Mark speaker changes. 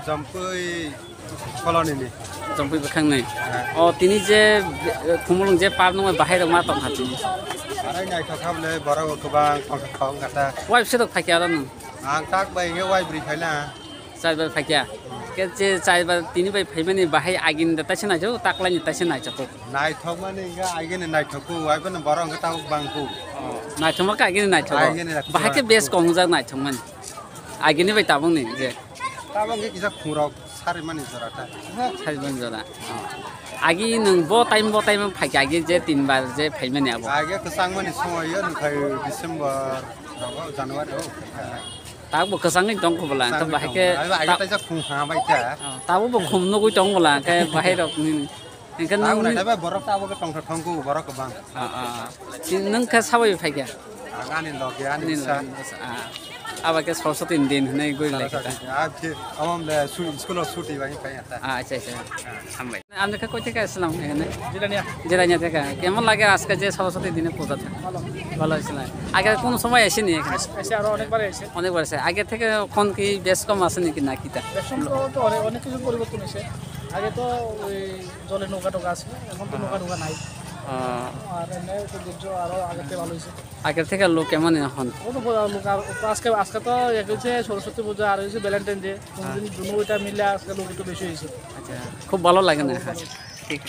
Speaker 1: Jampui colony নি
Speaker 2: জম্পুই বেখাংনাই ও তিনি যে খুমুলুং যে পার নয় বাহির মা তং হাতি
Speaker 1: আরে নাই থাকাবলে বড় গোবাং কং কাটা
Speaker 2: ওয়াই সেদক ফাইকিয়া দানো
Speaker 1: আং তাক বাইগে ওয়াই ব্রি খাইলা
Speaker 2: চাইবার ফাইকিয়া কে যে চাইবার তিনি বাই ফাইমানি বাহাই আগিন দাতাছে না যাও তাকলানি তাছে না যাও
Speaker 1: নাই থক মানে ইগা আইগেনে নাই থকু ওয়াইবন বড় গটা বাংকু
Speaker 2: নাই থমা কা আগিন নাই থক বাহাই কে বেস কং যা নাই থমমান আগিনি বাই তাবং ni যে
Speaker 1: তাবং কে কিসা খুরাও সারি মানি জরাটা
Speaker 2: সারি মানি জরা आगे नों बो टाइम फाइक आगे जे 3 बार जे फाइमानि आबो
Speaker 1: आगे कसांग मानि समयो नखाय डिसेम्बर जानुवारि
Speaker 2: ताबो कसांगै दं खबला त बाहायके
Speaker 1: आगे ताजा खुहा बायता
Speaker 2: ताबो बो खुमनो गय दं बला के बाहाय रक इनका नों
Speaker 1: नाबा बरफ ताबो के टंग ठंगु बरफ बां
Speaker 2: नों का साबाय फाइका
Speaker 1: आगानि लगे आनि सा
Speaker 2: आबा के सरस्वती दिन नै गय लायता
Speaker 1: आबे अमले स्कुलाव छुट्टी बाय फायता
Speaker 2: अच्छा हामबाय आमने कय থেকে আসলাম এখানে জিরানিয়া থেকে কেমন লাগে আজকে যে সরস্বতী দিনে পূজাটা ভালো হয়েছিল আগে কোন সময় আসেনি এখানে
Speaker 3: এসে আরো অনেকবার এসে
Speaker 2: আগে থেকে কোন কি বেশ কম আছে নাকি না কিটা
Speaker 3: তো অনেক কিছু পরিবর্তন হয়েছে আগে তো ওই জলে নৌকা টোকা আছে এখন তো নৌকা নাই আর এনে সৌন্দর্য আরো আগে থেকে ভালো হয়েছে
Speaker 2: আগের থেকে লোক কেমন এখন
Speaker 3: লোক আজকে তো হচ্ছে সরস্বতী পূজা আর হচ্ছে ভ্যালেন্টাইন ডে দুটা মিলে আজকে লোক একটু বেশি হয়েছে
Speaker 2: আচ্ছা খুব ভালো লাগে না ঠিক